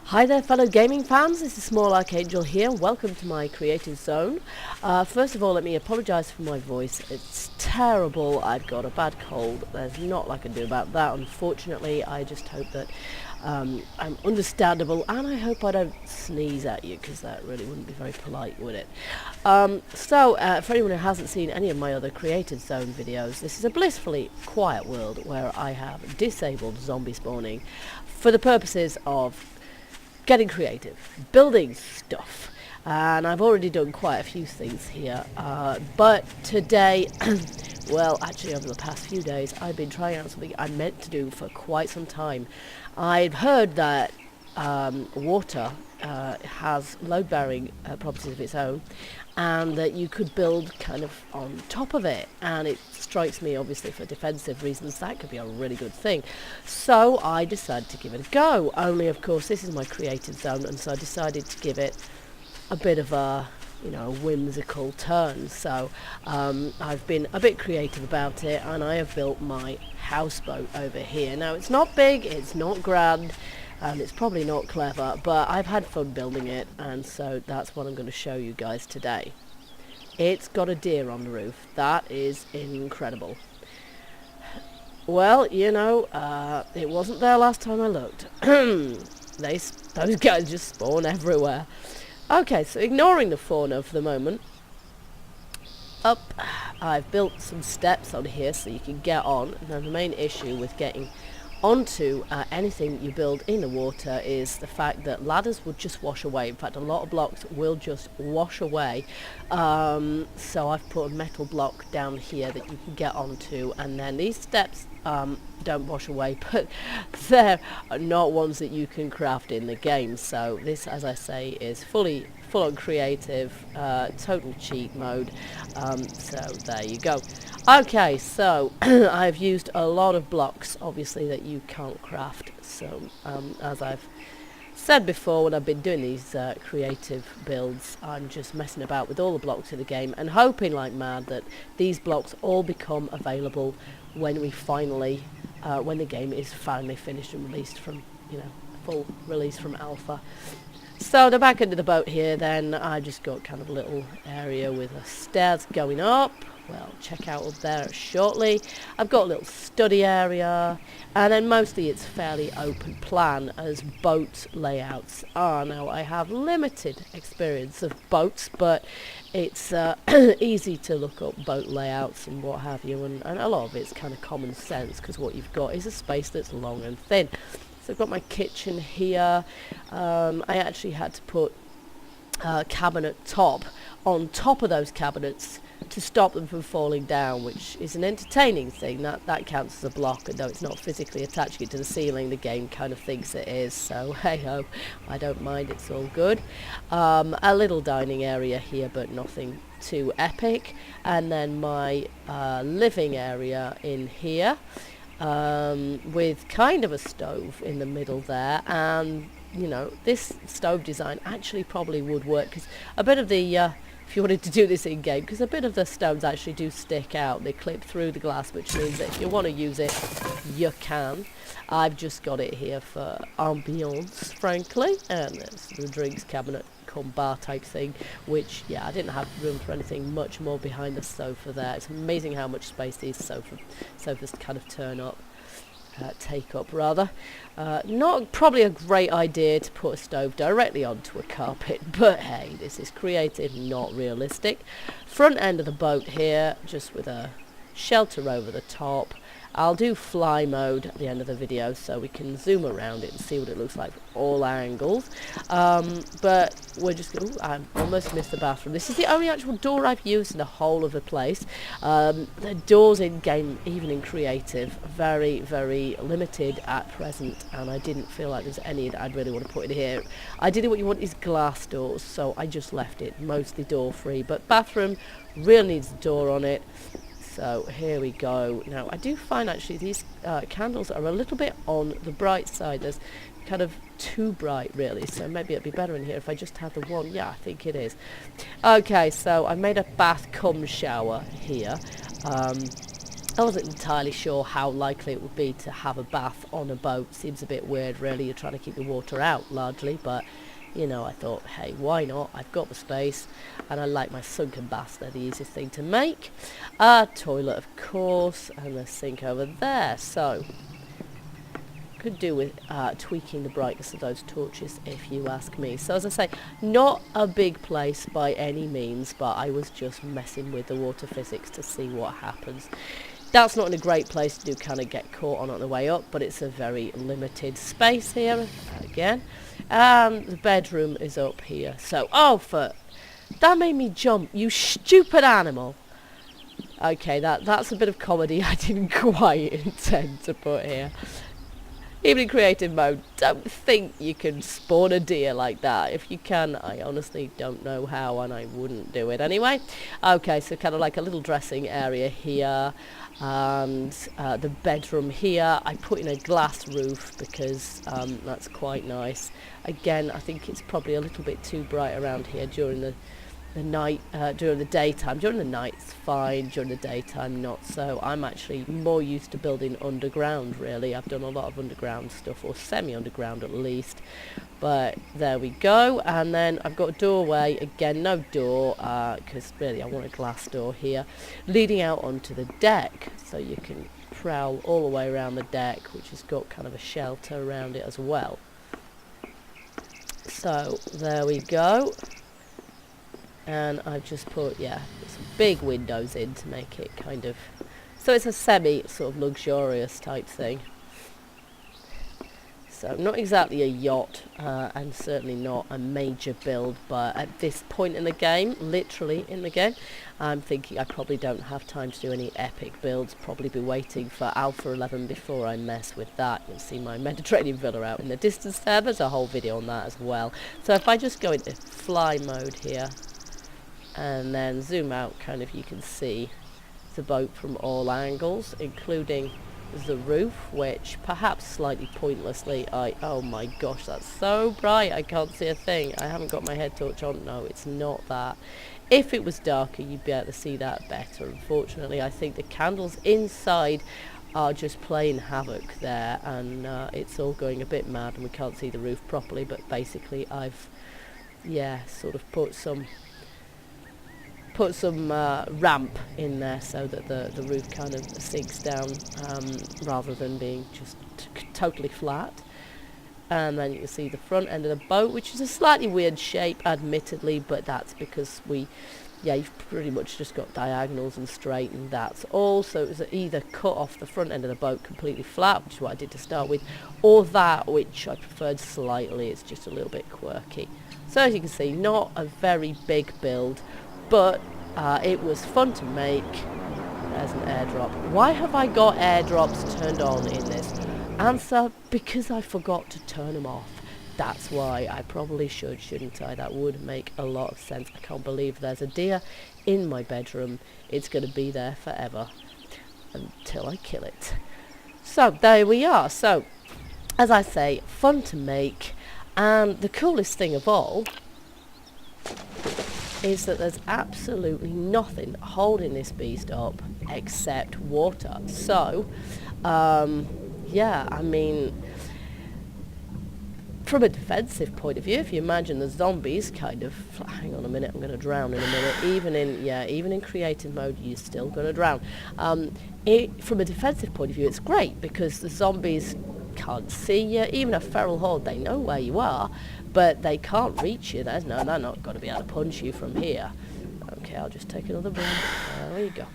Hi there fellow gaming fans, this is Small Archangel here. Welcome to my creative zone. First of all, let me apologise for my voice. It's terrible. I've got a bad cold. There's not a lot I can do about that, unfortunately. I just hope that I'm understandable, and I hope I don't sneeze at you, because that really wouldn't be very polite, would it? For anyone who hasn't seen any of my other creative zone videos, this is a blissfully quiet world where I have disabled zombie spawning for the purposes of getting creative, building stuff, and I've already done quite a few things here, but today, well, actually over the past few days, I've been trying out something I meant to do for quite some time. I've heard that water has load-bearing properties of its own, and that you could build kind of on top of it, and it strikes me, obviously for defensive reasons, that could be a really good thing. So I decided to give it a go, only of course this is my creative zone, and so I decided to give it a bit of a whimsical turn. So I've been a bit creative about it, and I have built my houseboat over here. Now it's not big, it's not grand, and it's probably not clever, but I've had fun building it, and so that's what I'm going to show you guys today. It's got a deer on the roof. That is incredible. Well, it wasn't there last time I looked. Those guys just spawn everywhere. Okay, so ignoring the fauna for the moment, I've built some steps on here so you can get on. Now the main issue with getting onto anything you build in the water is the fact that ladders would just wash away. In fact, a lot of blocks will just wash away. So I've put a metal block down here that you can get onto, and then these steps don't wash away, but they're not ones that you can craft in the game. So this, as I say, is full-on creative, total cheat mode. So there you go. Okay, so I've used a lot of blocks, obviously, that you can't craft. So as I've said before, when I've been doing these creative builds, I'm just messing about with all the blocks in the game and hoping like mad that these blocks all become available when we finally, when the game is finally finished and released from, full release from alpha. So the back end of the boat here, then I just got kind of a little area with stairs going up. Well, check out up there shortly. I've got a little study area, and then mostly it's fairly open plan as boat layouts are. Now I have limited experience of boats, but it's easy to look up boat layouts and what have you, and a lot of it's kind of common sense, because what you've got is a space that's long and thin. So I've got my kitchen here. I actually had to put a cabinet top on top of those cabinets to stop them from falling down, which is an entertaining thing. That counts as a block, and though it's not physically attaching it to the ceiling, the game kind of thinks it is, so hey ho, I don't mind, it's all good. A little dining area here, but nothing too epic, and then my living area in here, with kind of a stove in the middle there, and this stove design actually probably would work, because a bit of the if you wanted to do this in game, because a bit of the stones actually do stick out, they clip through the glass, which means that if you want to use it, you can. I've just got it here for ambiance, frankly, and there's the drinks cabinet cum bar type thing, which, yeah, I didn't have room for anything much more behind the sofa there. It's amazing how much space these sofas kind of take up rather. Not probably a great idea to put a stove directly onto a carpet, but hey, this is creative, not realistic. Front end of the boat here, just with a shelter over the top. I'll do fly mode at the end of the video so we can zoom around it and see what it looks like from all angles. But we're just going to... I almost missed the bathroom. This is the only actual door I've used in the whole of the place. The doors in game, even in creative, very, very limited at present, and I didn't feel like there's any that I'd really want to put in here. Ideally what you want is glass doors, so I just left it mostly door free, but bathroom really needs a door on it. So here we go. Now I do find actually these candles are a little bit on the bright side. There's kind of too bright really, so maybe it'd be better in here if I just had the one. Yeah, I think it is. Okay, so I made a bath cum shower here. I wasn't entirely sure how likely it would be to have a bath on a boat. Seems a bit weird, really. You're trying to keep the water out largely, but you know, I thought, hey, why not? I've got the space, and I like my sunken baths. They're the easiest thing to make. Toilet, of course, and the sink over there. So, could do with tweaking the brightness of those torches, if you ask me. So, as I say, not a big place by any means, but I was just messing with the water physics to see what happens. That's not in a great place to kind of get caught on the way up, but it's a very limited space here, again. The bedroom is up here. So, that made me jump, you stupid animal. Okay, that's a bit of comedy I didn't quite intend to put here. Even in creative mode, don't think you can spawn a deer like that. If you can, I honestly don't know how, and I wouldn't do it anyway. Okay, so kind of like a little dressing area here, and the bedroom here. I put in a glass roof because that's quite nice. Again, I think it's probably a little bit too bright around here during the night, during the daytime. During the night it's fine, during the daytime not so. I'm actually more used to building underground, really. I've done a lot of underground stuff, or semi-underground at least. But there we go. And then I've got a doorway, again no door, because really I want a glass door here, leading out onto the deck, so you can prowl all the way around the deck, which has got kind of a shelter around it as well. So there we go. And I've just put, some big windows in to make it kind of, so it's a semi sort of luxurious type thing. So not exactly a yacht, and certainly not a major build, but at this point in the game, literally in the game, I'm thinking I probably don't have time to do any epic builds. Probably be waiting for Alpha 11 before I mess with that. You'll see my Mediterranean villa out in the distance there. There's a whole video on that as well. So if I just go into fly mode here, and then zoom out, kind of, you can see the boat from all angles, including the roof, which perhaps slightly pointlessly oh my gosh, that's so bright, I can't see a thing. I haven't got my head torch on. No, it's not that. If it was darker, you'd be able to see that better. Unfortunately, I think the candles inside are just playing havoc there, and it's all going a bit mad, and we can't see the roof properly. But basically I've sort of put some ramp in there so that the roof kind of sinks down, rather than being just totally flat. And then you can see the front end of the boat, which is a slightly weird shape, admittedly, but that's because you've pretty much just got diagonals and straight, and that's all. So it was either cut off the front end of the boat completely flat, which is what I did to start with, or that, which I preferred slightly. It's just a little bit quirky. So as you can see, not a very big build, but it was fun to make. There's an airdrop. Why have I got airdrops turned on in this? Answer, because I forgot to turn them off. That's why. I probably shouldn't I? That would make a lot of sense. I can't believe there's a deer in my bedroom. It's going to be there forever until I kill it. So there we are. So, as I say, fun to make, and the coolest thing of all is that there's absolutely nothing holding this beast up except water. So, I mean, from a defensive point of view, if you imagine the zombies kind of, hang on a minute, I'm going to drown in a minute. Even in creative mode, you're still going to drown. From a defensive point of view, it's great because the zombies can't see you. Even a feral horde, they know where you are, but they can't reach you. They're not going to be able to punch you from here. Okay, I'll just take another breath. There you go.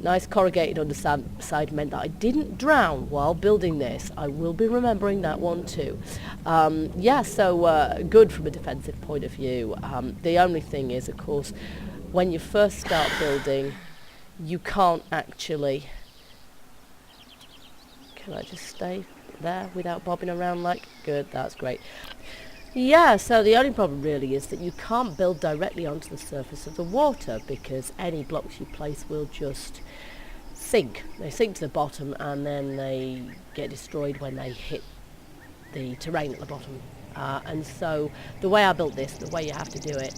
Nice corrugated underside meant that I didn't drown while building this. I will be remembering that one too. So good from a defensive point of view. The only thing is, of course, when you first start building, you can't actually... Can I just stay there without bobbing around like... Good, that's great. Yeah, so the only problem really is that you can't build directly onto the surface of the water because any blocks you place will just sink. They sink to the bottom and then they get destroyed when they hit the terrain at the bottom. And so the way I built this, the way you have to do it,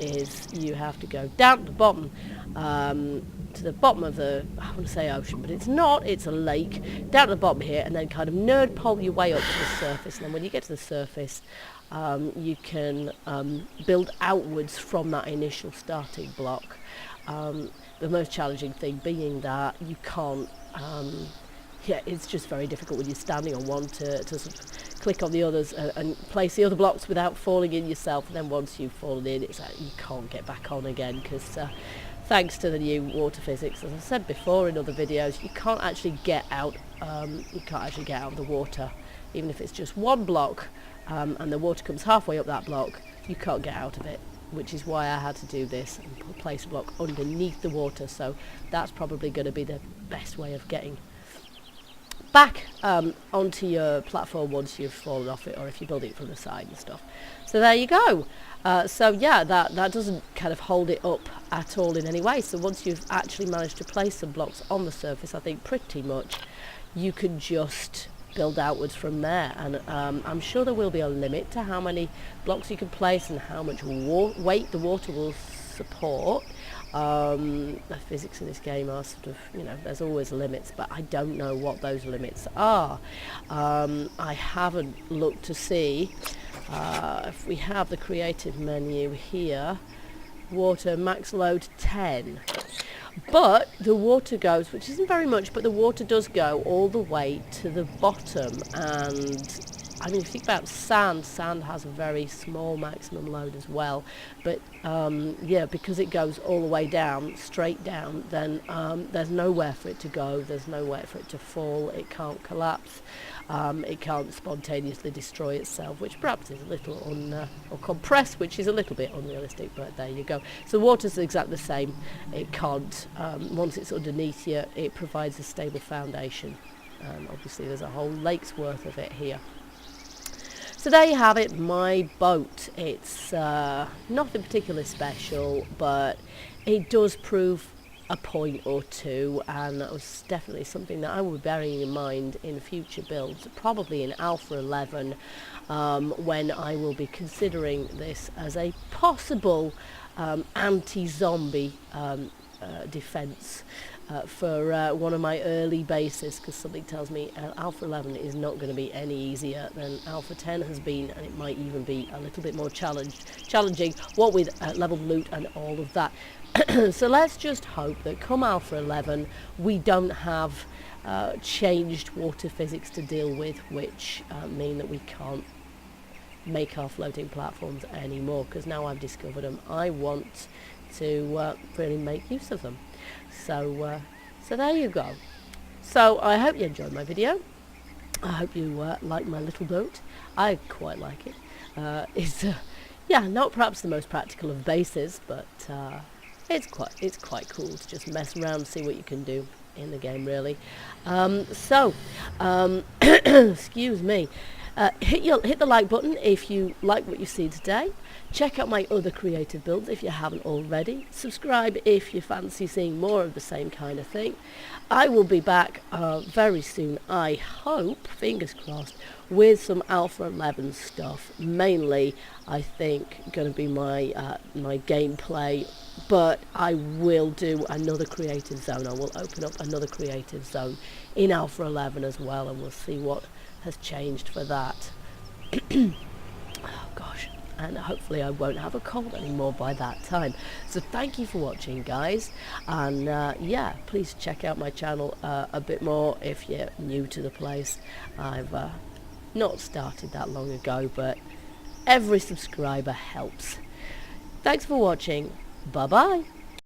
is you have to go down to the bottom, to the bottom of the, I want to say ocean, but it's not, it's a lake, down to the bottom here, and then kind of nerd pole your way up to the surface. And then when you get to the surface, you can build outwards from that initial starting block. The most challenging thing being that you can't, it's just very difficult when you're standing on one to sort of click on the others and place the other blocks without falling in yourself. And then once you've fallen in, it's like you can't get back on again, because thanks to the new water physics, as I said before in other videos, you can't actually get out. You can't actually get out of the water, even if it's just one block, and the water comes halfway up that block. You can't get out of it, which is why I had to do this and place a block underneath the water. So that's probably going to be the best way of getting back onto your platform once you've fallen off it, or if you build it from the side and stuff. So there you go. So yeah, that doesn't kind of hold it up at all in any way. So once you've actually managed to place some blocks on the surface, I think pretty much you can just build outwards from there. And I'm sure there will be a limit to how many blocks you can place and how much weight the water will support. The physics in this game are sort of, there's always limits, but I don't know what those limits are. I haven't looked to see if we have the creative menu here. Water max load 10, but the water goes, which isn't very much, but the water does go all the way to the bottom. And I mean, if you think about sand has a very small maximum load as well. But yeah, because it goes all the way down, straight down, then there's nowhere for it to go. There's nowhere for it to fall. It can't collapse. It can't spontaneously destroy itself, which perhaps is a little or compress, which is a little bit unrealistic, but there you go. So water's exactly the same. It can't, once it's underneath you, it provides a stable foundation. Obviously there's a whole lake's worth of it here. So there you have it, my boat. It's nothing particularly special, but it does prove a point or two, and that was definitely something that I will be bearing in mind in future builds, probably in Alpha 11, when I will be considering this as a possible anti-zombie defense for one of my early bases, because something tells me Alpha 11 is not going to be any easier than Alpha 10 has been, and it might even be a little bit more challenging, what with level loot and all of that. So let's just hope that come Alpha 11 we don't have changed water physics to deal with, which mean that we can't make our floating platforms anymore, because now I've discovered them, I want to really make use of them. So there you go. So I hope you enjoyed my video. I hope you like my little boat. I quite like it. It's yeah, not perhaps the most practical of bases, but it's quite cool to just mess around, see what you can do in the game, really. Excuse me. Hit the like button if you like what you see today. Check out my other creative builds if you haven't already. Subscribe if you fancy seeing more of the same kind of thing. I will be back very soon, I hope, fingers crossed, with some Alpha 11 stuff. Mainly, I think, going to be my gameplay, but I will do another creative zone. I will open up another creative zone in Alpha 11 as well, and we'll see what has changed for that. Oh gosh, and hopefully I won't have a cold anymore by that time. So thank you for watching, guys, and yeah, please check out my channel a bit more if you're new to the place. I've not started that long ago, but every subscriber helps. Thanks for watching. Bye bye.